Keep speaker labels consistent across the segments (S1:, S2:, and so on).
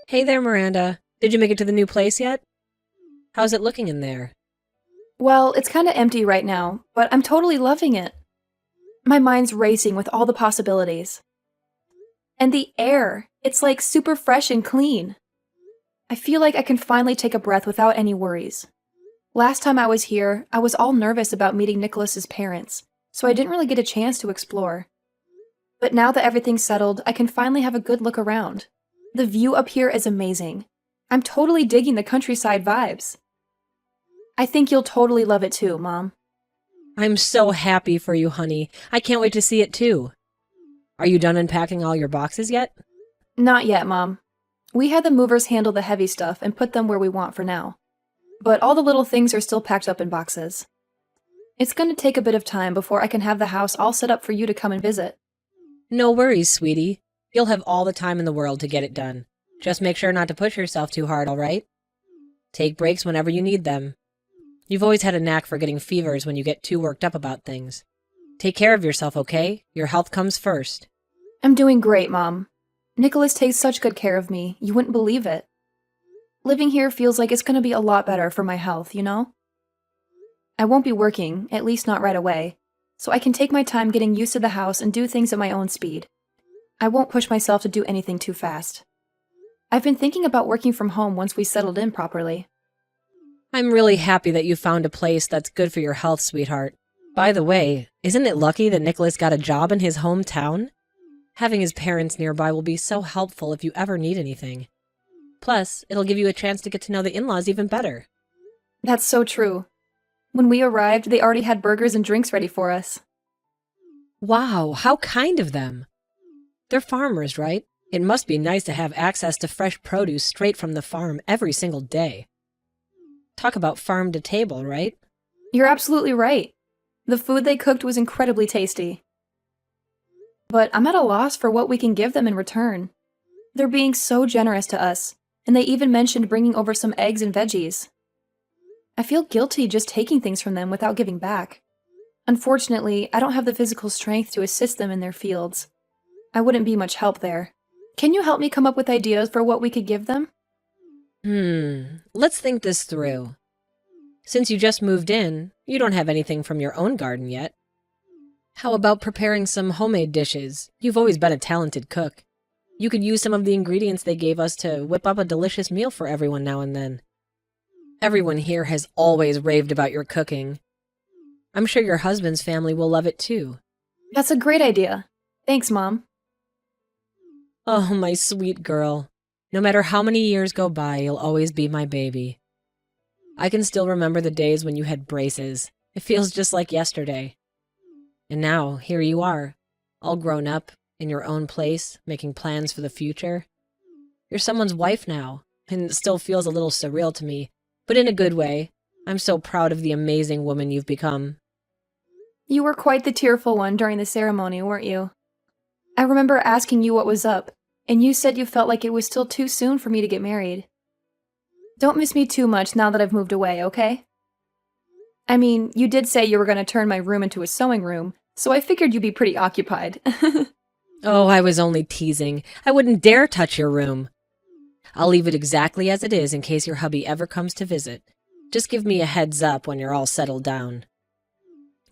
S1: Hey there, Miranda. Did you make it to the new place yet? How's it looking in there?
S2: Well, it's kinda empty right now, but I'm totally loving it. My mind's racing with all the possibilities. And the air, it's like super fresh and clean. I feel like I can finally take a breath without any worries. Last time I was here, I was all nervous about meeting Nicholas's parents, so I didn't really get a chance to explore. But now that everything's settled, I can finally have a good look around. The view up here is amazing. I'm totally digging the countryside vibes. I think you'll totally love it too, Mom.
S1: I'm so happy for you, honey. I can't wait to see it too. Are you done unpacking all your boxes yet?
S2: Not yet, Mom. We had the movers handle the heavy stuff and put them where we want for now. But all the little things are still packed up in boxes. It's going to take a bit of time before I can have the house all set up for you to come and visit.
S1: No worries, sweetie. You'll have all the time in the world to get it done. Just make sure not to push yourself too hard, all right? Take breaks whenever you need them. You've always had a knack for getting fevers when you get too worked up about things. Take care of yourself, okay? Your health comes first.
S2: I'm doing great, Mom. Nicholas takes such good care of me, you wouldn't believe it. Living here feels like it's going to be a lot better for my health, you know? I won't be working, at least not right away, so I can take my time getting used to the house and do things at my own speed. I won't push myself to do anything too fast. I've been thinking about working from home once we settled in properly.
S1: I'm really happy that you found a place that's good for your health, sweetheart. By the way, isn't it lucky that Nicholas got a job in his hometown? Having his parents nearby will be so helpful if you ever need anything. Plus, it'll give you a chance to get to know the in-laws even better.
S2: That's so true. When we arrived, they already had burgers and drinks ready for us.
S1: Wow, how kind of them. They're farmers, right? It must be nice to have access to fresh produce straight from the farm every single day. Talk about farm to table, right?
S2: You're absolutely right. The food they cooked was incredibly tasty. But I'm at a loss for what we can give them in return. They're being so generous to us, and they even mentioned bringing over some eggs and veggies. I feel guilty just taking things from them without giving back. Unfortunately, I don't have the physical strength to assist them in their fields. I wouldn't be much help there. Can you help me come up with ideas for what we could give them?
S1: Let's think this through. Since you just moved in, you don't have anything from your own garden yet. How about preparing some homemade dishes? You've always been a talented cook. You could use some of the ingredients they gave us to whip up a delicious meal for everyone now and then. Everyone here has always raved about your cooking. I'm sure your husband's family will love it too.
S2: That's a great idea. Thanks, Mom.
S1: Oh, my sweet girl. No matter how many years go by, you'll always be my baby. I can still remember the days when you had braces. It feels just like yesterday. And now, here you are, all grown up, in your own place, making plans for the future. You're someone's wife now, and it still feels a little surreal to me, but in a good way. I'm so proud of the amazing woman you've become.
S2: You were quite the tearful one during the ceremony, weren't you? I remember asking you what was up, and you said you felt like it was still too soon for me to get married. Don't miss me too much now that I've moved away, okay? I mean, you did say you were going to turn my room into a sewing room, so I figured you'd be pretty occupied.
S1: Oh, I was only teasing. I wouldn't dare touch your room. I'll leave it exactly as it is in case your hubby ever comes to visit. Just give me a heads up when you're all settled down.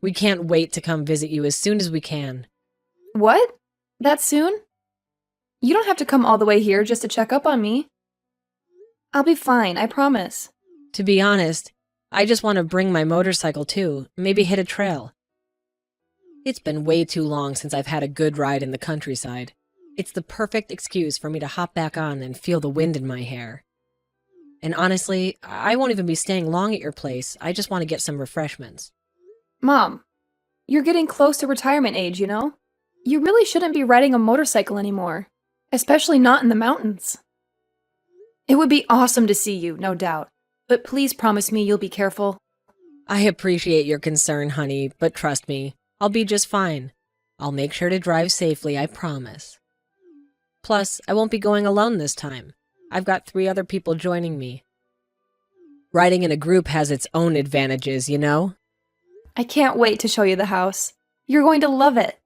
S1: We can't wait to come visit you as soon as we can.
S2: What? That soon? You don't have to come all the way here just to check up on me. I'll be fine, I promise.
S1: To be honest, I just want to bring my motorcycle too, maybe hit a trail. It's been way too long since I've had a good ride in the countryside. It's the perfect excuse for me to hop back on and feel the wind in my hair. And honestly, I won't even be staying long at your place. I just want to get some refreshments.
S2: Mom, you're getting close to retirement age, you know? You really shouldn't be riding a motorcycle anymore, especially not in the mountains. It would be awesome to see you, no doubt, but please promise me you'll be careful.
S1: I appreciate your concern, honey, but trust me, I'll be just fine. I'll make sure to drive safely, I promise. Plus, I won't be going alone this time. I've got 3 other people joining me. Riding in a group has its own advantages, you know?
S2: I can't wait to show you the house. You're going to love it.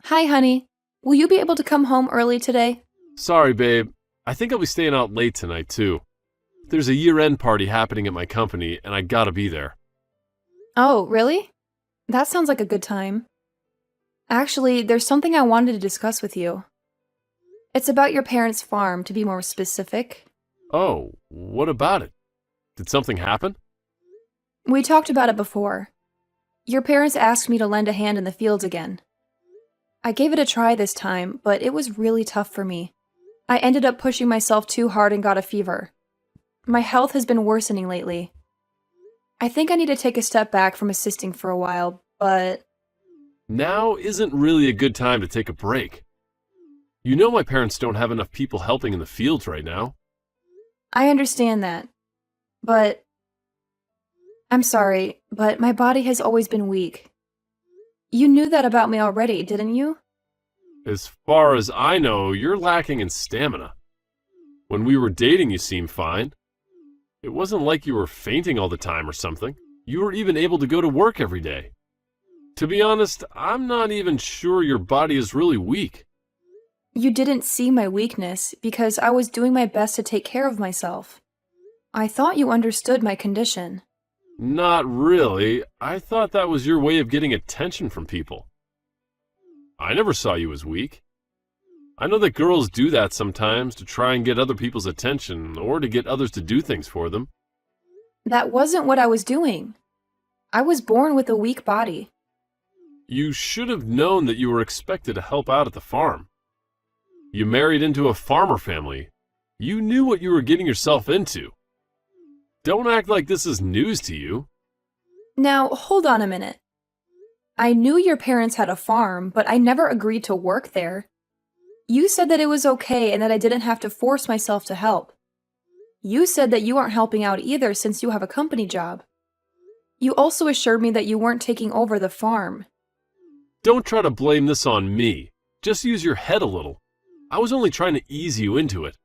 S2: Hi, honey. Will you be able to come home early today?
S3: Sorry, babe. I think I'll be staying out late tonight, too. There's a year-end party happening at my company, and I gotta be there.
S2: Oh, really? That sounds like a good time. Actually, there's something I wanted to discuss with you. It's about your parents' farm, to be more specific.
S3: Oh, what about it? Did something happen?
S2: We talked about it before. Your parents asked me to lend a hand in the fields again. I gave it a try this time, but it was really tough for me. I ended up pushing myself too hard and got a fever. My health has been worsening lately. I think I need to take a step back from assisting for a while, but
S3: Now isn't really a good time to take a break. You know my parents don't have enough people helping in the fields right now.
S2: I understand that. But I'm sorry, but my body has always been weak. You knew that about me already, didn't you?
S3: As far as I know, you're lacking in stamina. When we were dating, you seemed fine. It wasn't like you were fainting all the time or something. You were even able to go to work every day. To be honest, I'm not even sure your body is really weak.
S2: You didn't see my weakness because I was doing my best to take care of myself. I thought you understood my condition.
S3: Not really. I thought that was your way of getting attention from people. I never saw you as weak. I know that girls do that sometimes to try and get other people's attention or to get others to do things for them.
S2: That wasn't what I was doing. I was born with a weak body.
S3: You should have known that you were expected to help out at the farm. You married into a farmer family. You knew what you were getting yourself into. Don't act like this is news to you.
S2: Now, hold on a minute. I knew your parents had a farm, but I never agreed to work there. You said that it was okay and that I didn't have to force myself to help. You said that you aren't helping out either since you have a company job. You also assured me that you weren't taking over the farm.
S3: Don't try to blame this on me. Just use your head a little. I was only trying to ease you into it.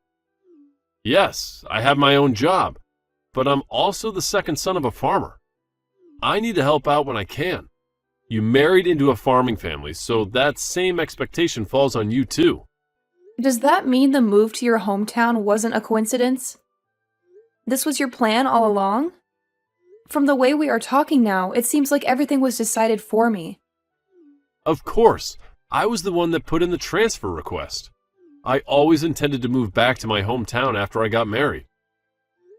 S3: Yes, I have my own job, but I'm also the second son of a farmer. I need to help out when I can. You married into a farming family, so that same expectation falls on you too.
S2: Does that mean the move to your hometown wasn't a coincidence? This was your plan all along? From the way we are talking now, it seems like everything was decided for me.
S3: Of course, I was the one that put in the transfer request. I always intended to move back to my hometown after I got married.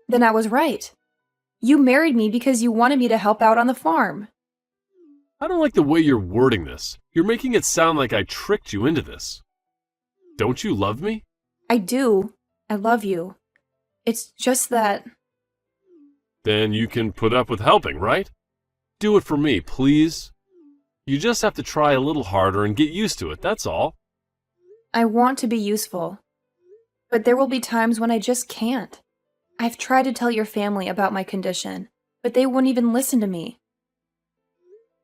S2: Then I was right. You married me because you wanted me to help out on the farm.
S3: I don't like the way you're wording this. You're making it sound like I tricked you into this. Don't you love me?
S2: I do. I love you. It's just that.
S3: Then you can put up with helping, right? Do it for me, please. You just have to try a little harder and get used to it, that's all.
S2: I want to be useful. But there will be times when I just can't. I've tried to tell your family about my condition, but they wouldn't even listen to me.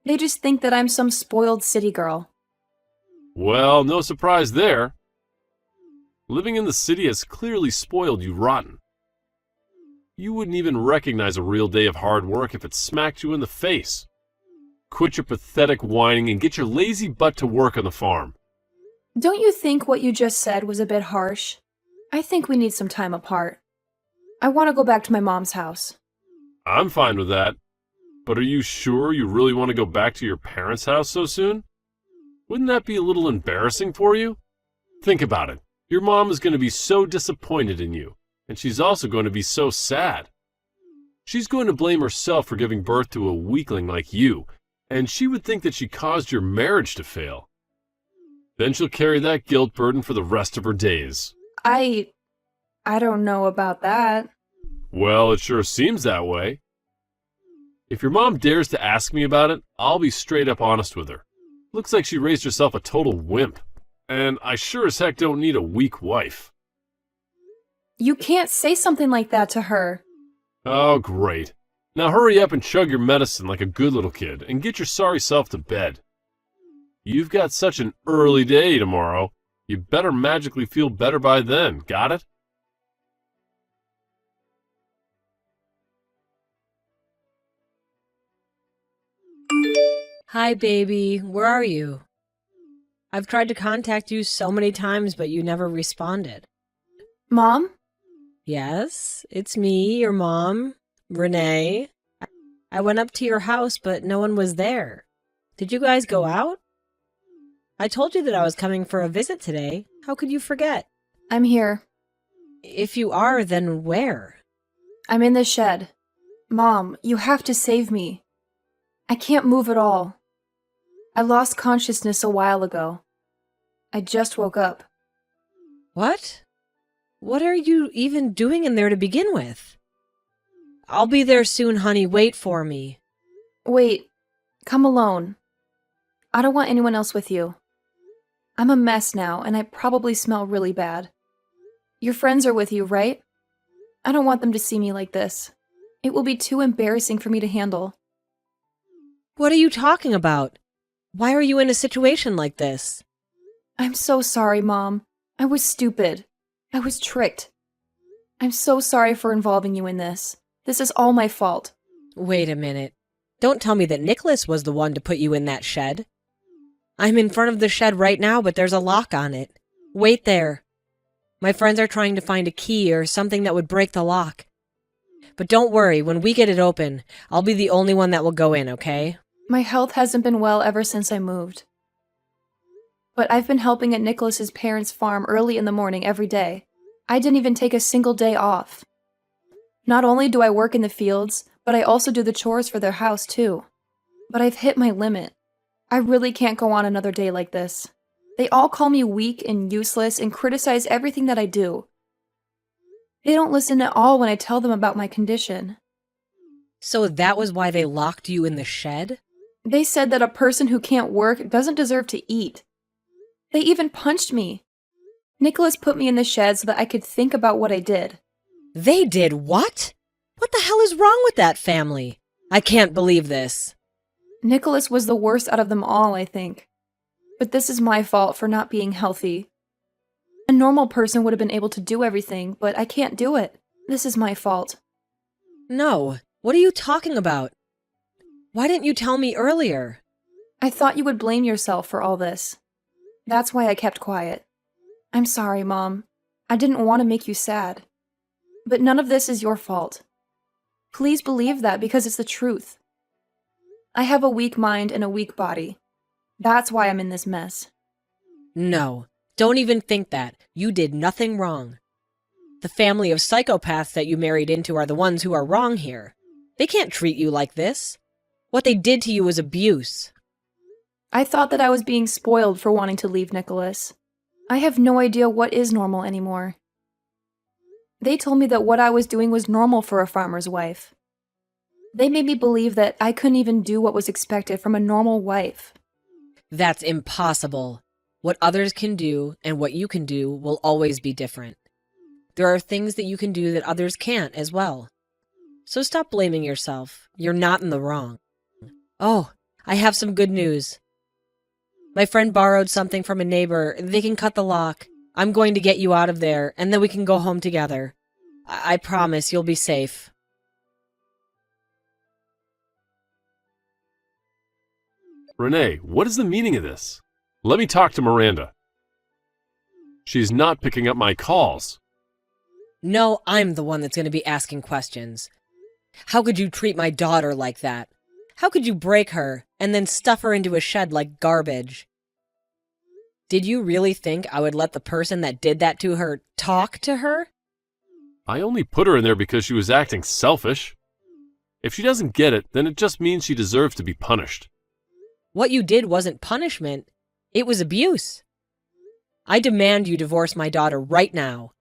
S2: They just think that I'm some spoiled city girl.
S3: Well, no surprise there. Living in the city has clearly spoiled you rotten. You wouldn't even recognize a real day of hard work if it smacked you in the face. Quit your pathetic whining and get your lazy butt to work on the farm.
S2: Don't you think what you just said was a bit harsh? I think we need some time apart. I want to go back to my mom's house.
S3: I'm fine with that. But are you sure you really want to go back to your parents' house so soon? Wouldn't that be a little embarrassing for you? Think about it. Your mom is going to be so disappointed in you, and she's also going to be so sad. She's going to blame herself for giving birth to a weakling like you, and she would think that she caused your marriage to fail. Then she'll carry that guilt burden for the rest of her days.
S2: I don't know about that.
S3: Well, it sure seems that way. If your mom dares to ask me about it, I'll be straight up honest with her. Looks like she raised herself a total wimp. And I sure as heck don't need a weak wife.
S2: You can't say something like that to her.
S3: Oh, great. Now hurry up and chug your medicine like a good little kid and get your sorry self to bed. You've got such an early day tomorrow. You better magically feel better by then, got it?
S1: Hi, baby. Where are you? I've tried to contact you so many times, but you never responded.
S2: Mom?
S1: Yes, it's me, your mom, Renee. I went up to your house, but no one was there. Did you guys go out? I told you that I was coming for a visit today. How could you forget?
S2: I'm here.
S1: If you are, then where?
S2: I'm in the shed. Mom, you have to save me. I can't move at all. I lost consciousness a while ago. I just woke up.
S1: What? What are you even doing in there to begin with? I'll be there soon, honey. Wait for me.
S2: Wait, come alone. I don't want anyone else with you. I'm a mess now, and I probably smell really bad. Your friends are with you, right? I don't want them to see me like this. It will be too embarrassing for me to handle.
S1: What are you talking about? Why are you in a situation like this?
S2: I'm so sorry, Mom. I was stupid. I was tricked. I'm so sorry for involving you in this. This is all my fault.
S1: Wait a minute. Don't tell me that Nicholas was the one to put you in that shed. I'm in front of the shed right now, but there's a lock on it. Wait there. My friends are trying to find a key or something that would break the lock. But don't worry, when we get it open, I'll be the only one that will go in, okay?
S2: My health hasn't been well ever since I moved. But I've been helping at Nicholas's parents' farm early in the morning every day. I didn't even take a single day off. Not only do I work in the fields, but I also do the chores for their house too. But I've hit my limit. I really can't go on another day like this. They all call me weak and useless and criticize everything that I do. They don't listen at all when I tell them about my condition.
S1: So that was why they locked you in the shed?
S2: They said that a person who can't work doesn't deserve to eat. They even punched me. Nicholas put me in the shed so that I could think about what I did.
S1: They did what? What the hell is wrong with that family? I can't believe this.
S2: Nicholas was the worst out of them all, I think. But this is my fault for not being healthy. A normal person would have been able to do everything, but I can't do it. This is my fault.
S1: No, what are you talking about? Why didn't you tell me earlier?
S2: I thought you would blame yourself for all this. That's why I kept quiet. I'm sorry, Mom. I didn't want to make you sad. But none of this is your fault. Please believe that because it's the truth. I have a weak mind and a weak body. That's why I'm in this mess.
S1: No, don't even think that. You did nothing wrong. The family of psychopaths that you married into are the ones who are wrong here. They can't treat you like this. What they did to you was abuse.
S2: I thought that I was being spoiled for wanting to leave Nicholas. I have no idea what is normal anymore. They told me that what I was doing was normal for a farmer's wife. They made me believe that I couldn't even do what was expected from a normal wife.
S1: That's impossible. What others can do and what you can do will always be different. There are things that you can do that others can't as well. So stop blaming yourself. You're not in the wrong. Oh, I have some good news. My friend borrowed something from a neighbor. They can cut the lock. I'm going to get you out of there, and then we can go home together. I promise you'll be safe.
S3: Renee, what is the meaning of this? Let me talk to Miranda. She's not picking up my calls.
S1: No, I'm the one that's going to be asking questions. How could you treat my daughter like that? How could you break her and then stuff her into a shed like garbage? Did you really think I would let the person that did that to her talk to her?
S3: I only put her in there because she was acting selfish. If she doesn't get it, then it just means she deserves to be punished.
S1: What you did wasn't punishment. It was abuse. I demand you divorce my daughter right now,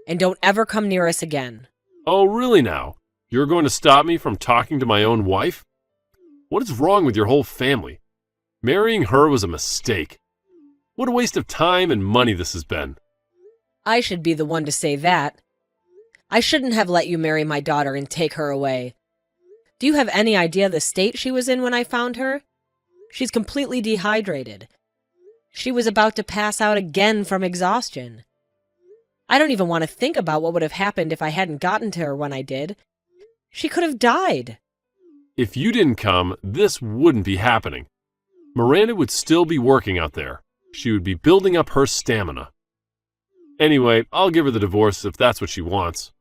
S1: and don't ever come near us again.
S3: Oh, really now? You're going to stop me from talking to my own wife? What is wrong with your whole family? Marrying her was a mistake. What a waste of time and money this has been.
S1: I should be the one to say that. I shouldn't have let you marry my daughter and take her away. Do you have any idea the state she was in when I found her? She's completely dehydrated. She was about to pass out again from exhaustion. I don't even want to think about what would have happened if I hadn't gotten to her when I did. She could have died.
S3: If you didn't come, this wouldn't be happening. Miranda would still be working out there. She would be building up her stamina. Anyway, I'll give her the divorce if that's what she wants.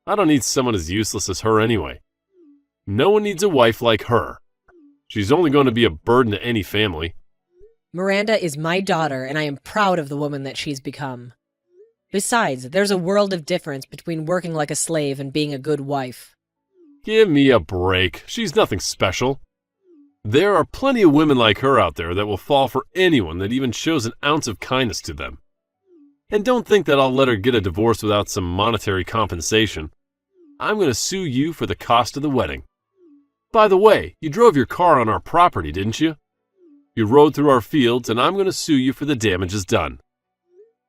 S3: I don't need someone as useless as her anyway. No one needs a wife like her. She's only going to be a burden to any family.
S1: Miranda is my daughter, and I am proud of the woman that she's become. Besides, there's a world of difference between working like a slave and being a good wife.
S3: Give me a break. She's nothing special. There are plenty of women like her out there that will fall for anyone that even shows an ounce of kindness to them. And don't think that I'll let her get a divorce without some monetary compensation. I'm going to sue you for the cost of the wedding. By the way, you drove your car on our property, didn't you? You rode through our fields, and I'm going to sue you for the damages done.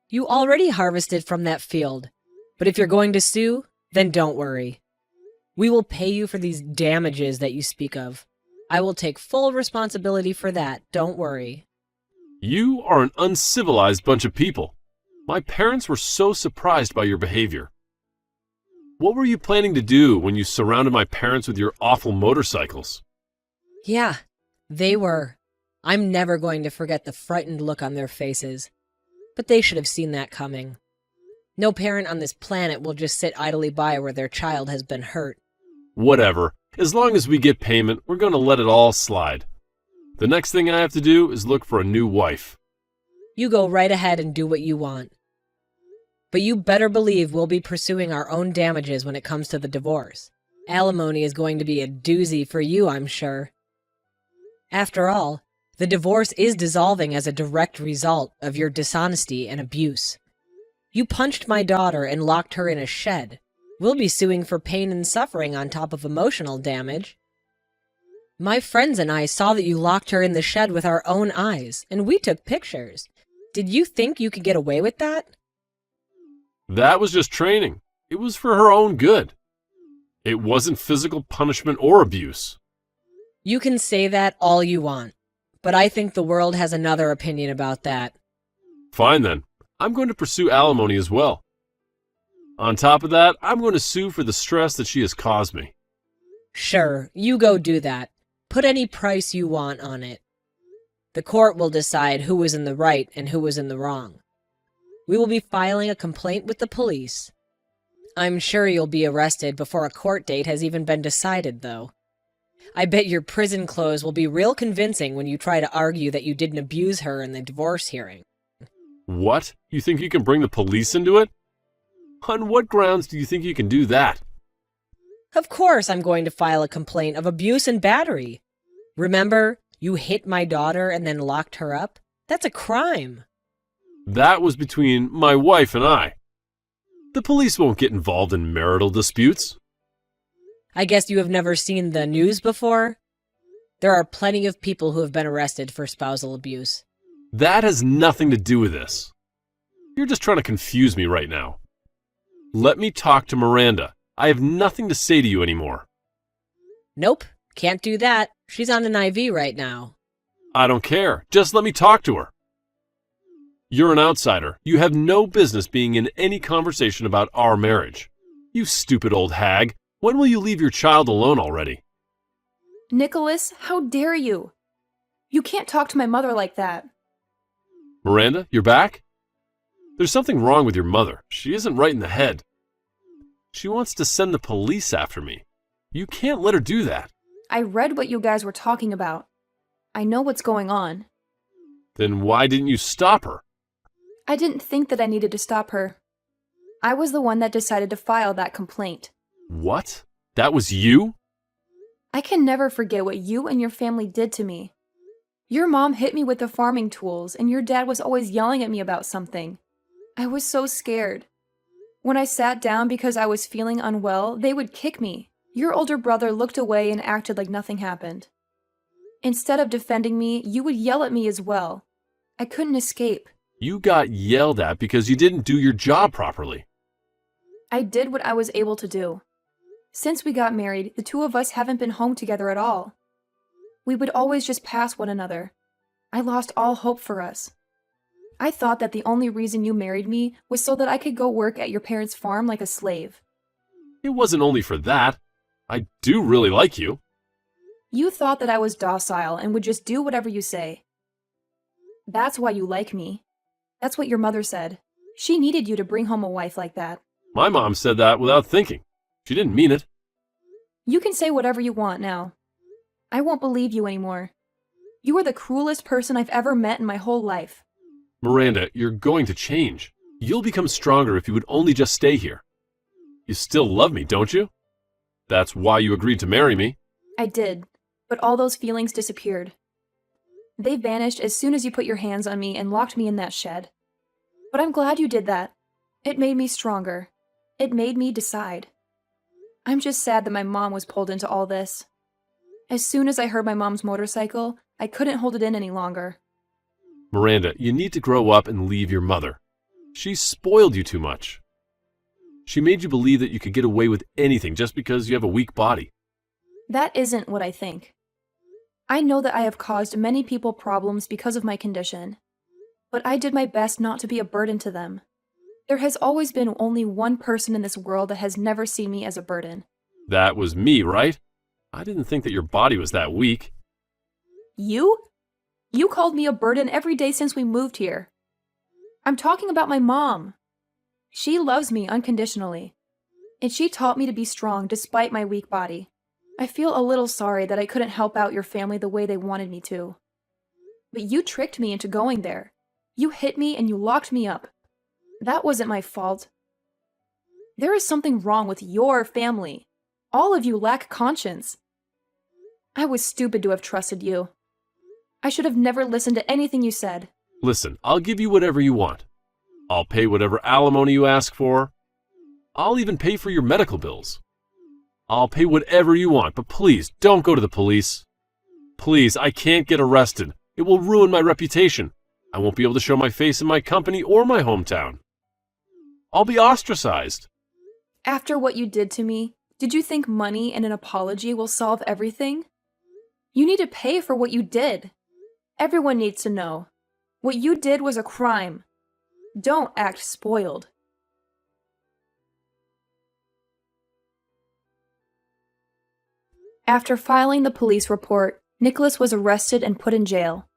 S1: You already harvested from that field, but if you're going to sue, then don't worry. We will pay you for these damages that you speak of. I will take full responsibility for that, don't worry.
S3: You are an uncivilized bunch of people. My parents were so surprised by your behavior. What were you planning to do when you surrounded my parents with your awful motorcycles?
S1: Yeah, they were. I'm never going to forget the frightened look on their faces. But they should have seen that coming. No parent on this planet will just sit idly by where their child has been hurt.
S3: Whatever. As long as we get payment, we're going to let it all slide. The next thing I have to do is look for a new wife.
S1: You go right ahead and do what you want. But you better believe we'll be pursuing our own damages when it comes to the divorce. Alimony is going to be a doozy for you, I'm sure. After all, the divorce is dissolving as a direct result of your dishonesty and abuse. You punched my daughter and locked her in a shed. We'll be suing for pain and suffering on top of emotional damage. My friends and I saw that you locked her in the shed with our own eyes, and we took pictures. Did you think you could get away with that?
S3: That was just training. It was for her own good. It wasn't physical punishment or abuse.
S1: You can say that all you want, but I think the world has another opinion about that.
S3: Fine then. I'm going to pursue alimony as well. On top of that, I'm going to sue for the stress that she has caused me.
S1: Sure, you go do that. Put any price you want on it. The court will decide who was in the right and who was in the wrong. We will be filing a complaint with the police. I'm sure you'll be arrested before a court date has even been decided, though. I bet your prison clothes will be real convincing when you try to argue that you didn't abuse her in the divorce hearing.
S3: What? You think you can bring the police into it? On what grounds do you think you can do that?
S1: Of course I'm going to file a complaint of abuse and battery. Remember, you hit my daughter and then locked her up? That's a crime.
S3: That was between my wife and I. The police won't get involved in marital disputes.
S1: I guess you have never seen the news before? There are plenty of people who have been arrested for spousal abuse.
S3: That has nothing to do with this. You're just trying to confuse me right now. Let me talk to Miranda. I have nothing to say to you anymore.
S1: Nope, can't do that. She's on an IV right now.
S3: I don't care. Just let me talk to her. You're an outsider. You have no business being in any conversation about our marriage. You stupid old hag. When will you leave your child alone already?
S2: Nicholas, how dare you? You can't talk to my mother like that.
S3: Miranda, you're back? There's something wrong with your mother. She isn't right in the head. She wants to send the police after me. You can't let her do that.
S2: I read what you guys were talking about. I know what's going on.
S3: Then why didn't you stop her?
S2: I didn't think that I needed to stop her. I was the one that decided to file that complaint.
S3: What? That was you?
S2: I can never forget what you and your family did to me. Your mom hit me with the farming tools, and your dad was always yelling at me about something. I was so scared. When I sat down because I was feeling unwell, they would kick me. Your older brother looked away and acted like nothing happened. Instead of defending me, you would yell at me as well. I couldn't escape.
S3: You got yelled at because you didn't do your job properly.
S2: I did what I was able to do. Since we got married, the two of us haven't been home together at all. We would always just pass one another. I lost all hope for us. I thought that the only reason you married me was so that I could go work at your parents' farm like a slave.
S3: It wasn't only for that. I do really like you.
S2: You thought that I was docile and would just do whatever you say. That's why you like me. That's what your mother said. She needed you to bring home a wife like that.
S3: My mom said that without thinking. She didn't mean it.
S2: You can say whatever you want now. I won't believe you anymore. You are the cruelest person I've ever met in my whole life.
S3: Miranda, you're going to change. You'll become stronger if you would only just stay here. You still love me, don't you? That's why you agreed to marry me.
S2: I did, but all those feelings disappeared. They vanished as soon as you put your hands on me and locked me in that shed. But I'm glad you did that. It made me stronger. It made me decide. I'm just sad that my mom was pulled into all this. As soon as I heard my mom's motorcycle, I couldn't hold it in any longer.
S3: Miranda, you need to grow up and leave your mother. She spoiled you too much. She made you believe that you could get away with anything just because you have a weak body.
S2: That isn't what I think. I know that I have caused many people problems because of my condition, but I did my best not to be a burden to them. There has always been only one person in this world that has never seen me as a burden.
S3: That was me, right? I didn't think that your body was that weak.
S2: You? You called me a burden every day since we moved here. I'm talking about my mom. She loves me unconditionally, and she taught me to be strong despite my weak body. I feel a little sorry that I couldn't help out your family the way they wanted me to. But you tricked me into going there. You hit me and you locked me up. That wasn't my fault. There is something wrong with your family. All of you lack conscience. I was stupid to have trusted you. I should have never listened to anything you said.
S3: Listen, I'll give you whatever you want. I'll pay whatever alimony you ask for. I'll even pay for your medical bills. I'll pay whatever you want, but please don't go to the police. Please, I can't get arrested. It will ruin my reputation. I won't be able to show my face in my company or my hometown. I'll be ostracized.
S2: After what you did to me, did you think money and an apology will solve everything? You need to pay for what you did. Everyone needs to know. What you did was a crime. Don't act spoiled. After filing the police report, Nicholas was arrested and put in jail.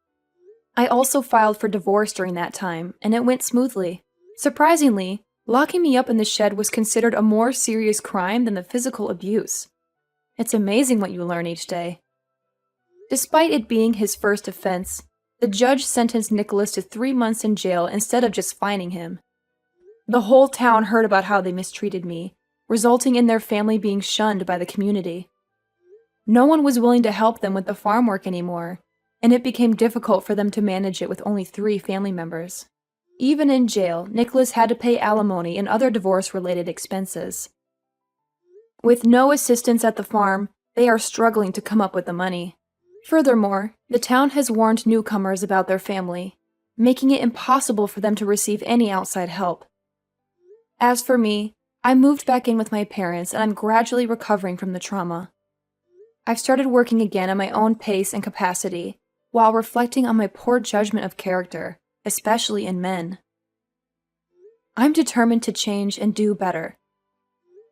S2: I also filed for divorce during that time, and it went smoothly. Surprisingly, locking me up in the shed was considered a more serious crime than the physical abuse. It's amazing what you learn each day. Despite it being his first offense, the judge sentenced Nicholas to 3 months in jail instead of just fining him. The whole town heard about how they mistreated me, resulting in their family being shunned by the community. No one was willing to help them with the farm work anymore, and it became difficult for them to manage it with only 3 family members. Even in jail, Nicholas had to pay alimony and other divorce-related expenses. With no assistance at the farm, they are struggling to come up with the money. Furthermore, the town has warned newcomers about their family, making it impossible for them to receive any outside help. As for me, I moved back in with my parents and I'm gradually recovering from the trauma. I've started working again at my own pace and capacity, while reflecting on my poor judgment of character, especially in men. I'm determined to change and do better.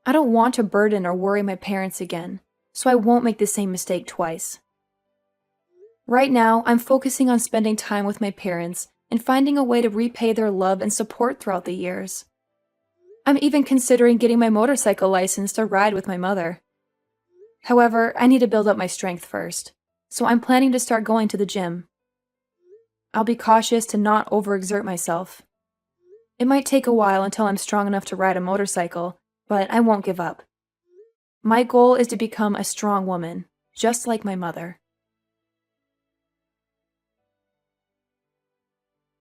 S2: I don't want to burden or worry my parents again, so I won't make the same mistake twice. Right now, I'm focusing on spending time with my parents and finding a way to repay their love and support throughout the years. I'm even considering getting my motorcycle license to ride with my mother. However, I need to build up my strength first, so I'm planning to start going to the gym. I'll be cautious to not overexert myself. It might take a while until I'm strong enough to ride a motorcycle, but I won't give up. My goal is to become a strong woman, just like my mother.